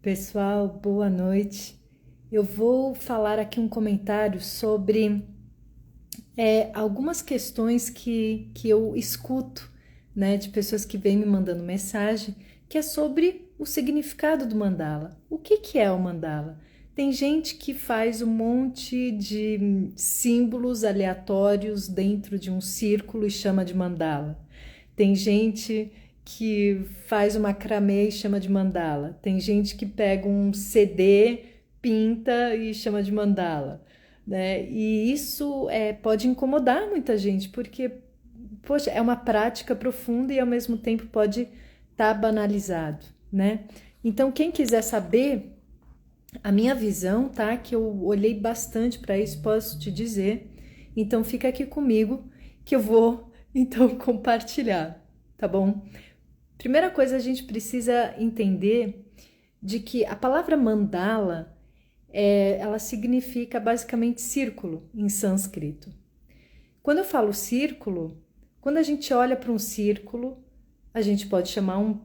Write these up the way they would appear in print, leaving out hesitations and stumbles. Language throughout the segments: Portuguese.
Pessoal, boa noite. Eu vou falar aqui um comentário sobre algumas questões que eu escuto, né, de pessoas que vêm me mandando mensagem, que é sobre o significado do mandala. O que é o mandala? Tem gente que faz um monte de símbolos aleatórios dentro de um círculo e chama de mandala. Tem gente que faz uma macramê e chama de mandala. Tem gente que pega um CD, pinta e chama de mandala, né? E isso pode incomodar muita gente, porque, poxa, é uma prática profunda e ao mesmo tempo pode estar banalizado, né? Então, quem quiser saber a minha visão, tá? Que eu olhei bastante para isso, posso te dizer. Então, fica aqui comigo que eu vou então compartilhar, tá bom? Primeira coisa, a gente precisa entender de que a palavra mandala ela significa basicamente círculo em sânscrito. Quando eu falo círculo, quando a gente olha para um círculo, a gente pode chamar um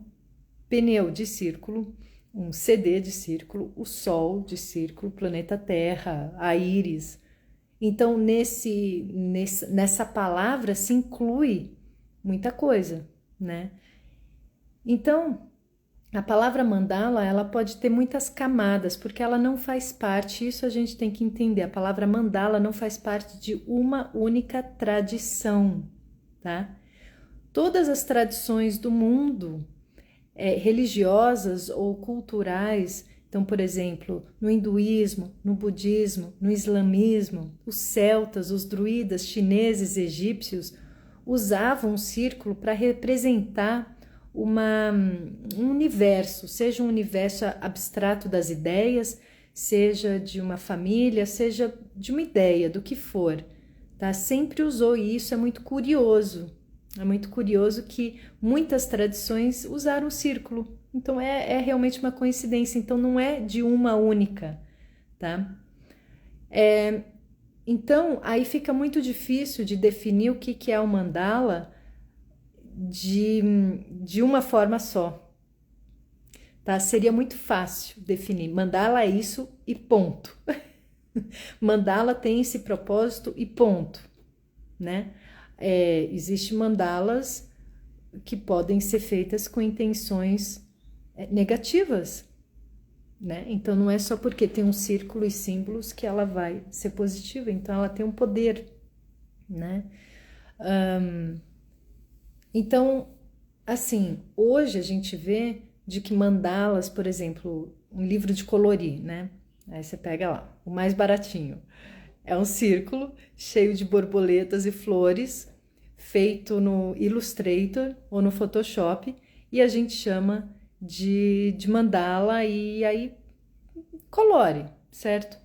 pneu de círculo, um CD de círculo, o Sol de círculo, o planeta Terra, a íris. Então, nessa palavra se inclui muita coisa, né? Então, a palavra mandala, ela pode ter muitas camadas, porque ela não faz parte, isso a gente tem que entender, a palavra mandala não faz parte de uma única tradição, tá? Todas as tradições do mundo, religiosas ou culturais, então, por exemplo, no hinduísmo, no budismo, no islamismo, os celtas, os druidas, chineses, egípcios, usavam um círculo para representar um universo, seja um universo abstrato das ideias, seja de uma família, seja de uma ideia, do que for, tá? Sempre usou isso, é muito curioso. É muito curioso que muitas tradições usaram o círculo. Então é realmente uma coincidência, então não é de uma única, tá? Então aí fica muito difícil de definir o que é o mandala de uma forma só, tá? Seria muito fácil definir. Mandala é isso e ponto. Mandala tem esse propósito e ponto, né? Existem mandalas que podem ser feitas com intenções negativas, né? Então não é só porque tem um círculo e símbolos que ela vai ser positiva, então ela tem um poder, né? Então, assim, hoje a gente vê de que mandalas, por exemplo, um livro de colorir, né? Aí você pega lá, o mais baratinho. É um círculo cheio de borboletas e flores, feito no Illustrator ou no Photoshop, e a gente chama de mandala e aí colore, certo?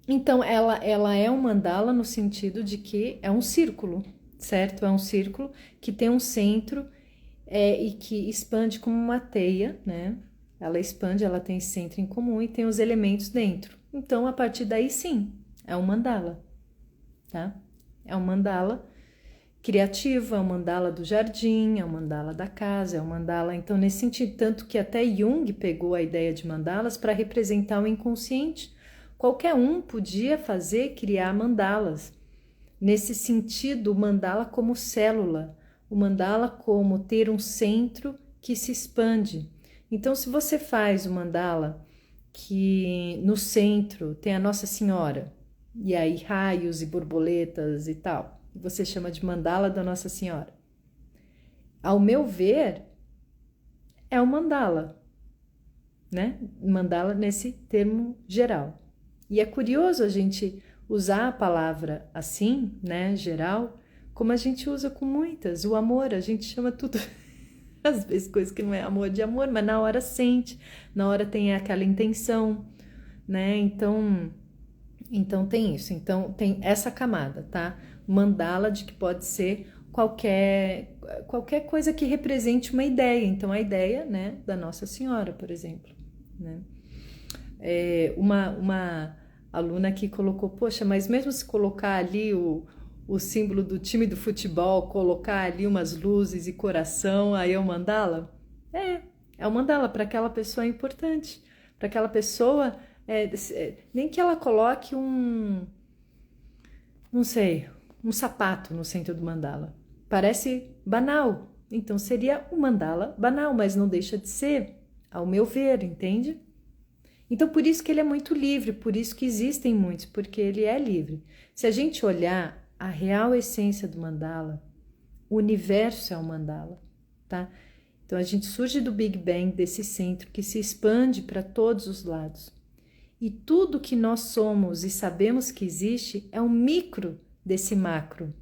Então, ela é um mandala no sentido de que é um círculo, certo? É um círculo que tem um centro e que expande como uma teia, né? Ela expande, ela tem esse centro em comum e tem os elementos dentro. Então, a partir daí, sim, é um mandala, tá? É um mandala criativo, é um mandala do jardim, é um mandala da casa, é um mandala... Então, nesse sentido, tanto que até Jung pegou a ideia de mandalas para representar o inconsciente. Qualquer um podia criar mandalas. Nesse sentido, o mandala como célula, o mandala como ter um centro que se expande. Então, se você faz o mandala que no centro tem a Nossa Senhora, e aí raios e borboletas e tal, você chama de mandala da Nossa Senhora. Ao meu ver, é um mandala, né? Mandala nesse termo geral. E é curioso a gente usar a palavra assim, né, geral, como a gente usa com muitas. O amor, a gente chama tudo, às vezes coisa que não é amor de amor, mas na hora sente, na hora tem aquela intenção, né? Então tem isso. Então tem essa camada, tá? Mandala de que pode ser qualquer coisa que represente uma ideia. Então a ideia, né, da Nossa Senhora, por exemplo, né? Uma aluna aqui colocou, poxa, mas mesmo se colocar ali o símbolo do time do futebol, colocar ali umas luzes e coração, aí é o mandala? É o mandala, para aquela pessoa é importante. Para aquela pessoa, nem que ela coloque não sei, um sapato no centro do mandala. Parece banal. Então seria um mandala banal, mas não deixa de ser, ao meu ver, entende? Então por isso que ele é muito livre, por isso que existem muitos, porque ele é livre. Se a gente olhar a real essência do mandala, o universo é o mandala, tá? Então a gente surge do Big Bang, desse centro que se expande para todos os lados. E tudo que nós somos e sabemos que existe é um micro desse macro.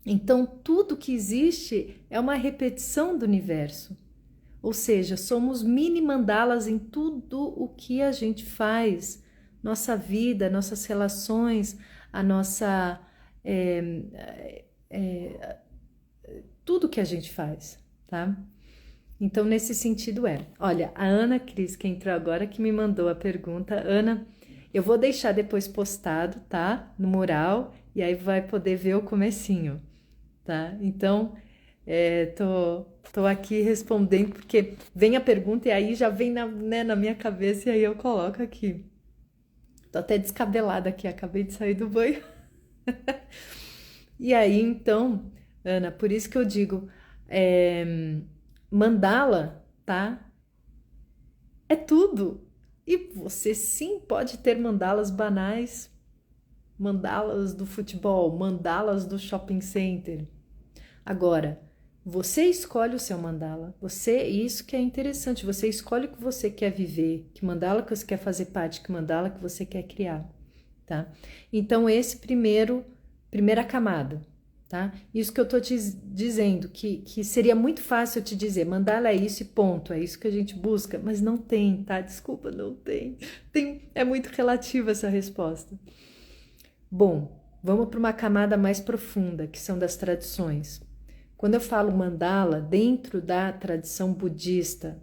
Então tudo que existe é uma repetição do universo. Ou seja, somos mini mandalas em tudo o que a gente faz, nossa vida, nossas relações, a nossa tudo que a gente faz, tá? Então, nesse sentido Olha, a Ana Cris, que entrou agora, que me mandou a pergunta. Ana, eu vou deixar depois postado, tá? No mural, e aí vai poder ver o comecinho, tá? Então, tô aqui respondendo, porque vem a pergunta e aí já vem na minha cabeça e aí eu coloco aqui. Tô até descabelada aqui, acabei de sair do banho. E aí, então, Ana, por isso que eu digo, mandala, tá? É tudo. E você sim pode ter mandalas banais, mandalas do futebol, mandalas do shopping center. Agora, você escolhe o seu mandala. Isso que é interessante, você escolhe o que você quer viver, que mandala que você quer fazer parte, que mandala que você quer criar, tá? Então, esse primeira camada, tá? Isso que eu tô te dizendo, que seria muito fácil eu te dizer, mandala é isso e ponto, é isso que a gente busca, mas não tem, tá? Desculpa, não tem. É muito relativa essa resposta. Bom, vamos para uma camada mais profunda, que são das tradições. Quando eu falo mandala, dentro da tradição budista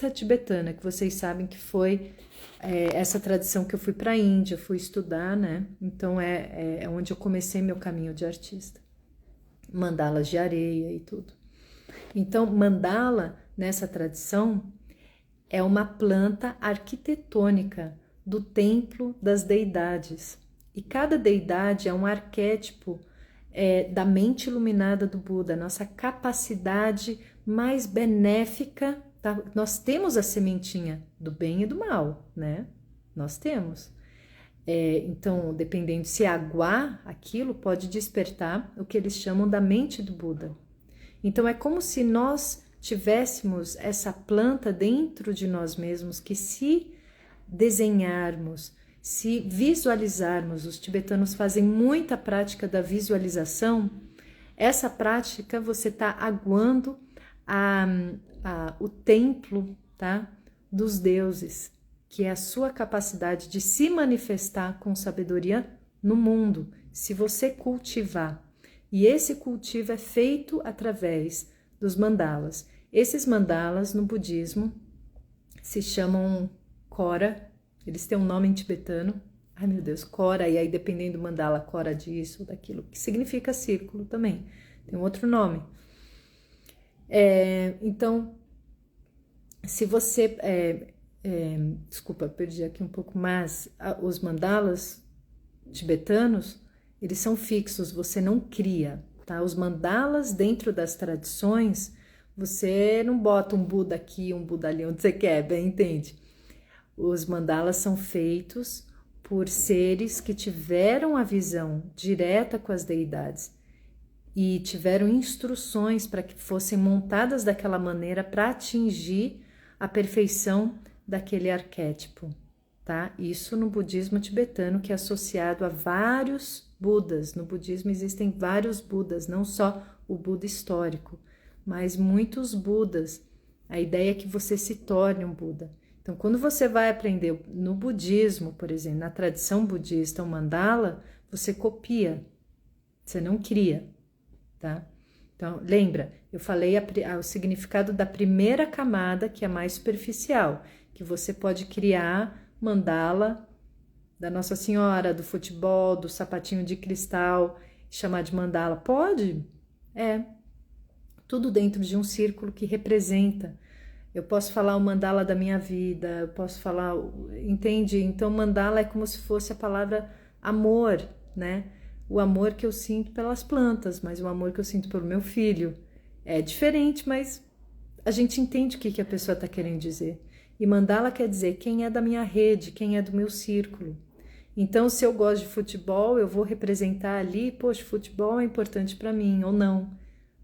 tibetana, que vocês sabem que foi essa tradição que eu fui para a Índia, fui estudar, né? Então é onde eu comecei meu caminho de artista. Mandalas de areia e tudo. Então, mandala, nessa tradição, é uma planta arquitetônica do templo das deidades. E cada deidade é um arquétipo da mente iluminada do Buda, nossa capacidade mais benéfica, tá? Nós temos a sementinha do bem e do mal, né? Nós temos. Então, dependendo se aguar aquilo, pode despertar o que eles chamam da mente do Buda. Então, é como se nós tivéssemos essa planta dentro de nós mesmos que, se desenharmos, se visualizarmos, os tibetanos fazem muita prática da visualização. Essa prática você está aguando o templo, tá, dos deuses, que é a sua capacidade de se manifestar com sabedoria no mundo, se você cultivar. E esse cultivo é feito através dos mandalas. Esses mandalas no budismo se chamam Kora. Eles têm um nome em tibetano. Ai, meu Deus, Kora. E aí, dependendo do mandala, Kora disso, daquilo, que significa círculo também. Tem um outro nome. Então, se você... desculpa, perdi aqui um pouco mais. Os mandalas tibetanos, eles são fixos, você não cria, tá? Os mandalas dentro das tradições, você não bota um Buda aqui, um Buda ali, onde você quer, bem, entende? Os mandalas são feitos por seres que tiveram a visão direta com as deidades e tiveram instruções para que fossem montadas daquela maneira para atingir a perfeição daquele arquétipo, tá? Isso no budismo tibetano, que é associado a vários Budas. No budismo existem vários Budas, não só o Buda histórico, mas muitos Budas. A ideia é que você se torne um Buda. Então, quando você vai aprender no budismo, por exemplo, na tradição budista, o mandala, você copia, você não cria, tá? Então, lembra, eu falei o significado da primeira camada, que é mais superficial, que você pode criar mandala da Nossa Senhora, do futebol, do sapatinho de cristal, chamar de mandala. Pode? Tudo dentro de um círculo que representa Eu posso falar o mandala da minha vida, eu posso falar, entende? Então, mandala é como se fosse a palavra amor, né? O amor que eu sinto pelas plantas, mas o amor que eu sinto pelo meu filho. É diferente, mas a gente entende o que a pessoa está querendo dizer. E mandala quer dizer quem é da minha rede, quem é do meu círculo. Então, se eu gosto de futebol, eu vou representar ali, poxa, futebol é importante para mim, ou não,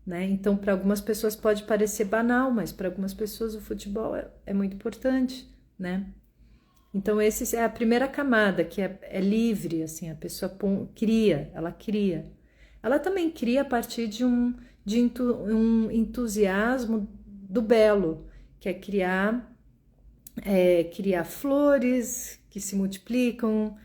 né? Então, para algumas pessoas pode parecer banal, mas para algumas pessoas o futebol é muito importante, né? Então, essa é a primeira camada, que é livre, assim, a pessoa cria, ela cria. Ela também cria a partir um entusiasmo do belo, que é criar flores que se multiplicam,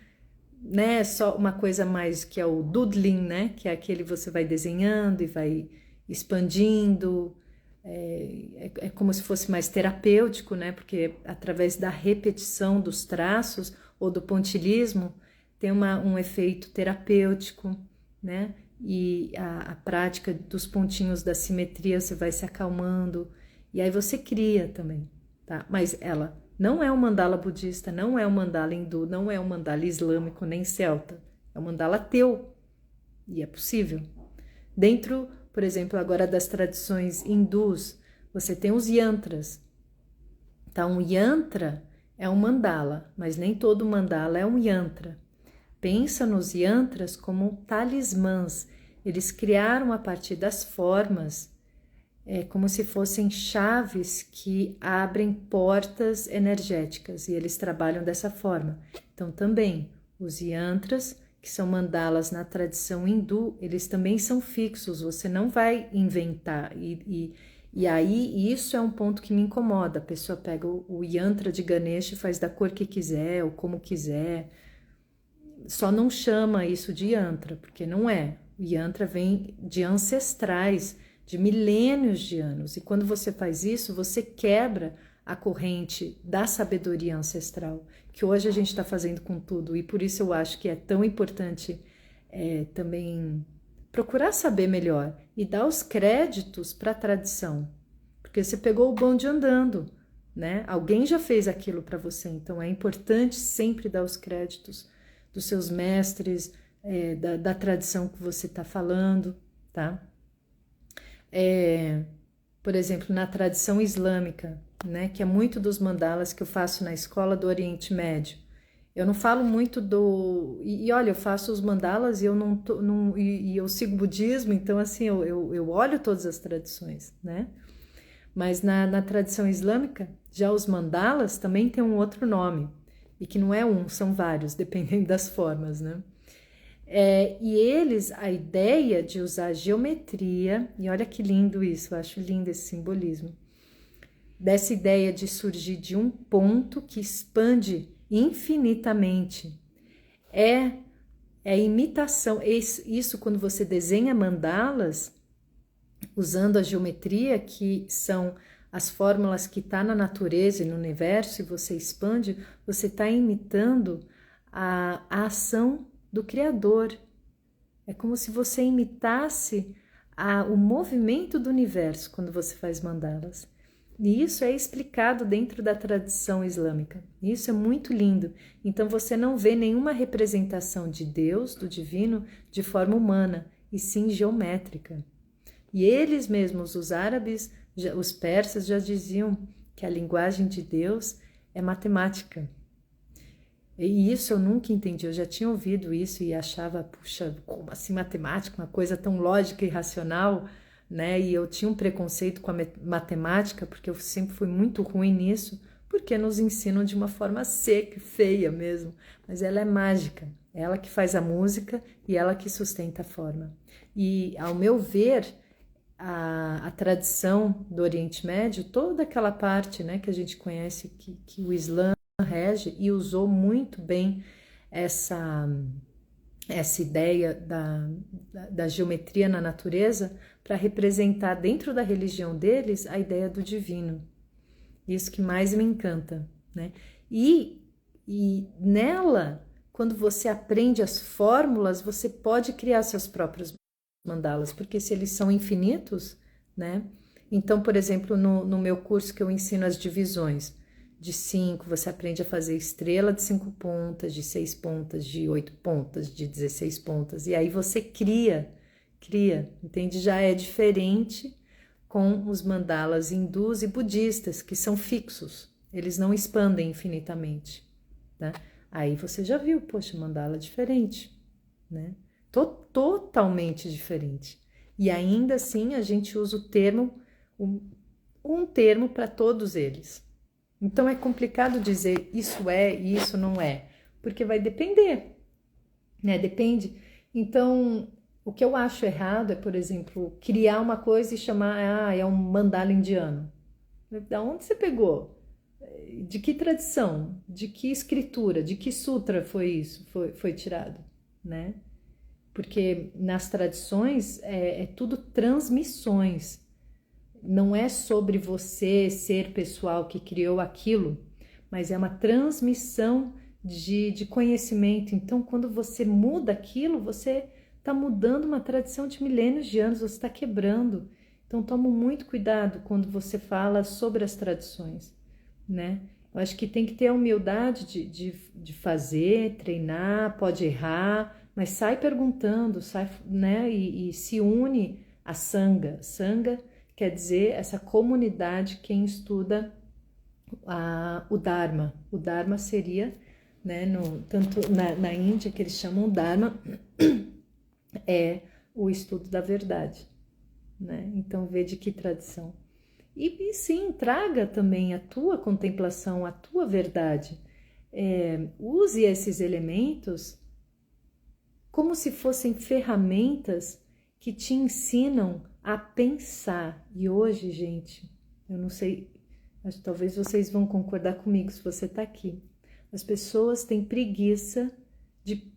né? Só uma coisa mais que é o doodling, né? Que é aquele você vai desenhando e vai expandindo. É como se fosse mais terapêutico, né? Porque através da repetição dos traços ou do pontilhismo tem um efeito terapêutico, né? E a prática dos pontinhos da simetria você vai se acalmando e aí você cria também, tá? Mas ela não é um mandala budista, não é um mandala hindu, não é um mandala islâmico nem celta, é um mandala teu e é possível. Dentro, por exemplo, agora das tradições hindus, você tem os yantras. Então, um yantra é um mandala, mas nem todo mandala é um yantra. Pensa nos yantras como talismãs. Eles criaram a partir das formas, como se fossem chaves que abrem portas energéticas, e eles trabalham dessa forma. Então, também, os yantras, que são mandalas na tradição hindu, eles também são fixos, você não vai inventar. E aí, isso é um ponto que me incomoda. A pessoa pega o yantra de Ganesha e faz da cor que quiser, ou como quiser. Só não chama isso de yantra, porque não é. O yantra vem de ancestrais, de milênios de anos. E quando você faz isso, você quebra a corrente da sabedoria ancestral, que hoje a gente está fazendo com tudo. E por isso eu acho que é tão importante também procurar saber melhor e dar os créditos para a tradição. Porque você pegou o bonde andando, né? Alguém já fez aquilo para você. Então é importante sempre dar os créditos dos seus mestres, da tradição que você está falando, tá? Por exemplo, na tradição islâmica, né, que é muito dos mandalas que eu faço na escola do Oriente Médio. Eu não falo muito E olha, eu faço os mandalas e eu e eu sigo o budismo, então assim, eu olho todas as tradições, né? Mas na tradição islâmica, já os mandalas também tem um outro nome, e que não é um, são vários, dependendo das formas, né? E eles, a ideia de usar geometria, e olha que lindo isso, eu acho lindo esse simbolismo, dessa ideia de surgir de um ponto que expande infinitamente. É imitação, isso quando você desenha mandalas, usando a geometria, que são as fórmulas que está na natureza e no universo, e você expande, você está imitando a ação do Criador. É como se você imitasse o movimento do universo quando você faz mandalas. E isso é explicado dentro da tradição islâmica. Isso é muito lindo. Então você não vê nenhuma representação de Deus, do divino, de forma humana, e sim geométrica. E eles mesmos, os árabes, os persas, já diziam que a linguagem de Deus é matemática. E isso eu nunca entendi, eu já tinha ouvido isso e achava, puxa, como assim matemática, uma coisa tão lógica e racional, né? E eu tinha um preconceito com a matemática, porque eu sempre fui muito ruim nisso, porque nos ensinam de uma forma seca e feia mesmo, mas ela é mágica, é ela que faz a música e ela que sustenta a forma. E, ao meu ver, a tradição do Oriente Médio, toda aquela parte, né, que a gente conhece, que o Islã rege, e usou muito bem essa ideia da geometria na natureza para representar dentro da religião deles a ideia do divino. Isso que mais me encanta, né? E nela, quando você aprende as fórmulas, você pode criar seus próprios mandalas, porque se eles são infinitos, né? Então, por exemplo, no meu curso que eu ensino as divisões, de 5, você aprende a fazer estrela de 5 pontas, de 6 pontas, de 8 pontas, de 16 pontas. E aí você cria, entende? Já é diferente com os mandalas hindus e budistas, que são fixos. Eles não expandem infinitamente, né? Aí você já viu, poxa, mandala diferente, né? Totalmente diferente. E ainda assim a gente usa o termo, um termo para todos eles. Então é complicado dizer isso é e isso não é, porque vai depender, né? Depende. Então, o que eu acho errado é, por exemplo, criar uma coisa e chamar, é um mandala indiano. Da onde você pegou? De que tradição? De que escritura? De que sutra foi isso? Foi tirado, né? Porque nas tradições é tudo transmissões. Não é sobre você ser pessoal que criou aquilo, mas é uma transmissão de conhecimento. Então, quando você muda aquilo, você está mudando uma tradição de milênios de anos, você está quebrando. Então, toma muito cuidado quando você fala sobre as tradições, né? Eu acho que tem que ter a humildade de fazer, treinar, pode errar, mas sai perguntando, sai, né? E se une a Sangha. Sangha quer dizer essa comunidade, quem estuda o Dharma. O Dharma seria, né, tanto na Índia, que eles chamam Dharma, é o estudo da verdade, né? Então vê de que tradição. E sim, traga também a tua contemplação, a tua verdade. Use esses elementos como se fossem ferramentas que te ensinam a pensar. E hoje, gente, eu não sei, mas talvez vocês vão concordar comigo se você está aqui. As pessoas têm preguiça de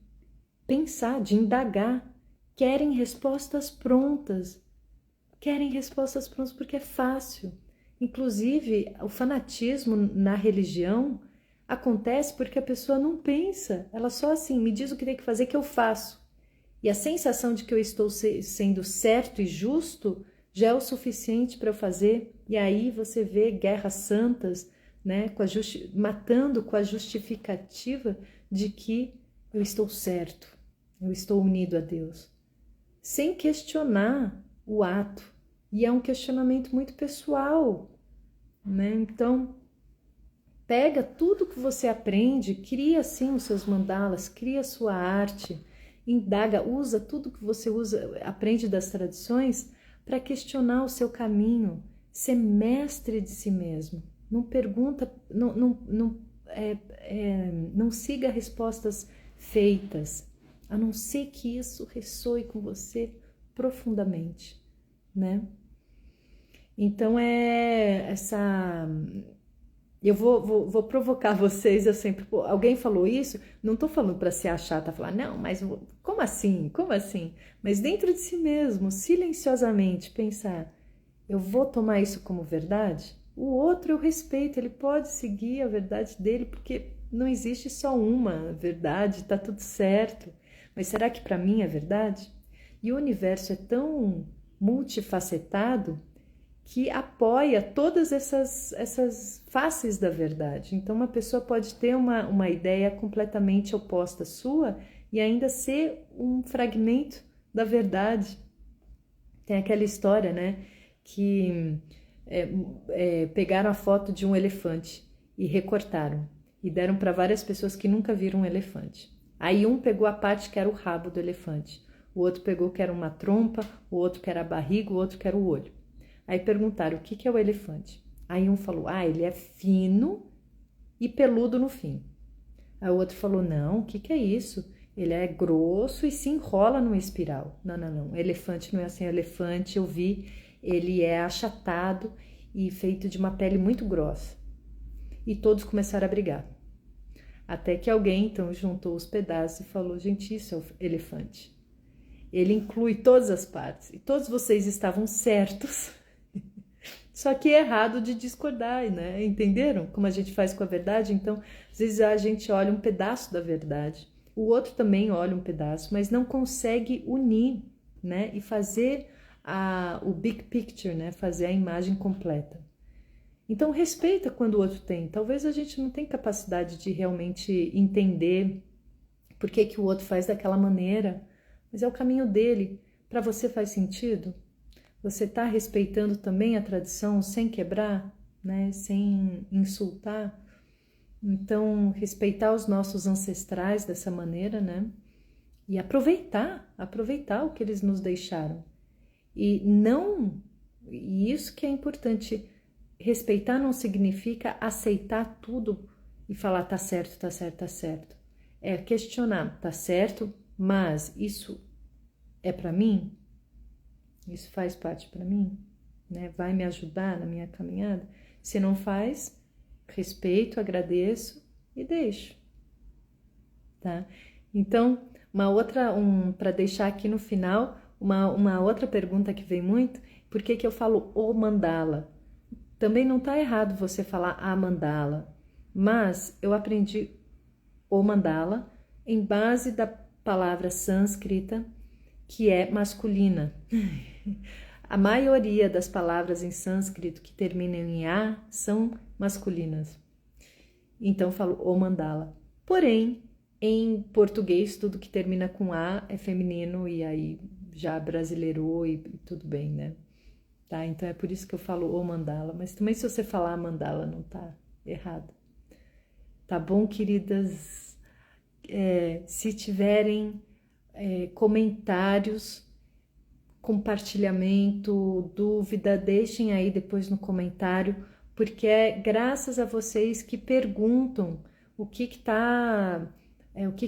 pensar, de indagar, querem respostas prontas. Querem respostas prontas porque é fácil. Inclusive, o fanatismo na religião acontece porque a pessoa não pensa. Ela só assim, me diz o que tem que fazer que eu faço. E a sensação de que eu estou sendo certo e justo já é o suficiente para eu fazer. E aí você vê guerras santas, né, matando com a justificativa de que eu estou certo, eu estou unido a Deus, sem questionar o ato. E é um questionamento muito pessoal, né? Então, pega tudo que você aprende, cria assim os seus mandalas, cria a sua arte, indaga, usa tudo que você aprende das tradições para questionar o seu caminho, ser mestre de si mesmo. Não pergunta, não siga respostas feitas, a não ser que isso ressoe com você profundamente, né? Então eu vou provocar vocês, eu sempre, alguém falou isso, não estou falando para se achar, tá falar, não, mas como assim? Como assim? Mas dentro de si mesmo, silenciosamente pensar, eu vou tomar isso como verdade? O outro eu respeito, ele pode seguir a verdade dele, porque não existe só uma verdade, tá tudo certo. Mas será que para mim é verdade? E o universo é tão multifacetado que apoia todas essas faces da verdade. Então, uma pessoa pode ter uma ideia completamente oposta à sua e ainda ser um fragmento da verdade. Tem aquela história, né, que pegaram a foto de um elefante e recortaram e deram para várias pessoas que nunca viram um elefante. Aí um pegou a parte que era o rabo do elefante, o outro pegou que era uma trompa, o outro que era a barriga, o outro que era o olho. Aí perguntaram o que é o elefante. Aí um falou, ele é fino e peludo no fim. Aí o outro falou, não, o que é isso? Ele é grosso e se enrola numa espiral. Não, elefante não é assim, elefante eu vi, ele é achatado e feito de uma pele muito grossa. E todos começaram a brigar. Até que alguém então juntou os pedaços e falou, gente, isso é o elefante. Ele inclui todas as partes e todos vocês estavam certos. Só que é errado de discordar, né? Entenderam como a gente faz com a verdade? Então, às vezes a gente olha um pedaço da verdade, o outro também olha um pedaço, mas não consegue unir, né? E fazer o big picture, né? Fazer a imagem completa. Então, respeita quando o outro tem. Talvez a gente não tenha capacidade de realmente entender por que que o outro faz daquela maneira, mas é o caminho dele. Para você faz sentido? Você está respeitando também a tradição sem quebrar, né? Sem insultar? Então, respeitar os nossos ancestrais dessa maneira, né? E aproveitar o que eles nos deixaram. E isso que é importante, respeitar não significa aceitar tudo e falar tá certo, tá certo, tá certo. É questionar, tá certo, mas isso é para mim? Isso faz parte para mim? Né? Vai me ajudar na minha caminhada? Se não faz, respeito, agradeço e deixo, tá? Então, para deixar aqui no final, uma outra pergunta que vem muito, por que que eu falo o mandala? Também não está errado você falar a mandala, mas eu aprendi o mandala em base da palavra sânscrita, que é masculina. A maioria das palavras em sânscrito que terminam em A são masculinas. Então eu falo o mandala. Porém, em português, tudo que termina com A é feminino e aí já brasileirou e tudo bem, né? Tá? Então é por isso que eu falo o mandala. Mas também se você falar mandala não tá errado. Tá bom, queridas? Se tiverem comentários, compartilhamento, dúvida, deixem aí depois no comentário, porque é graças a vocês que perguntam o que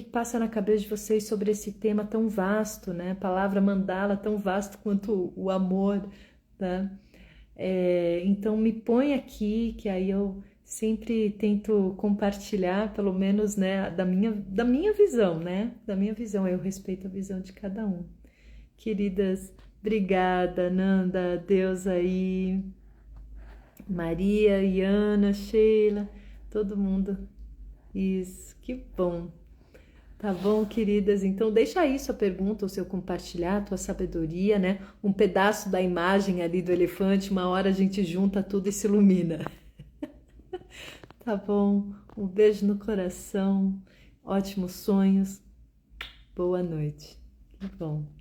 passa na cabeça de vocês sobre esse tema tão vasto, né? A palavra mandala tão vasto quanto o amor, tá? Então me põe aqui, que aí eu sempre tento compartilhar, pelo menos, né, da minha visão, né? Da minha visão, eu respeito a visão de cada um. Queridas, obrigada, Nanda, Deus aí, Maria, Iana, Sheila, todo mundo. Isso, que bom. Tá bom, queridas? Então deixa aí sua pergunta, o seu compartilhar, a tua sabedoria, né? Um pedaço da imagem ali do elefante, uma hora a gente junta tudo e se ilumina. Tá bom? Um beijo no coração, ótimos sonhos, boa noite. Que bom.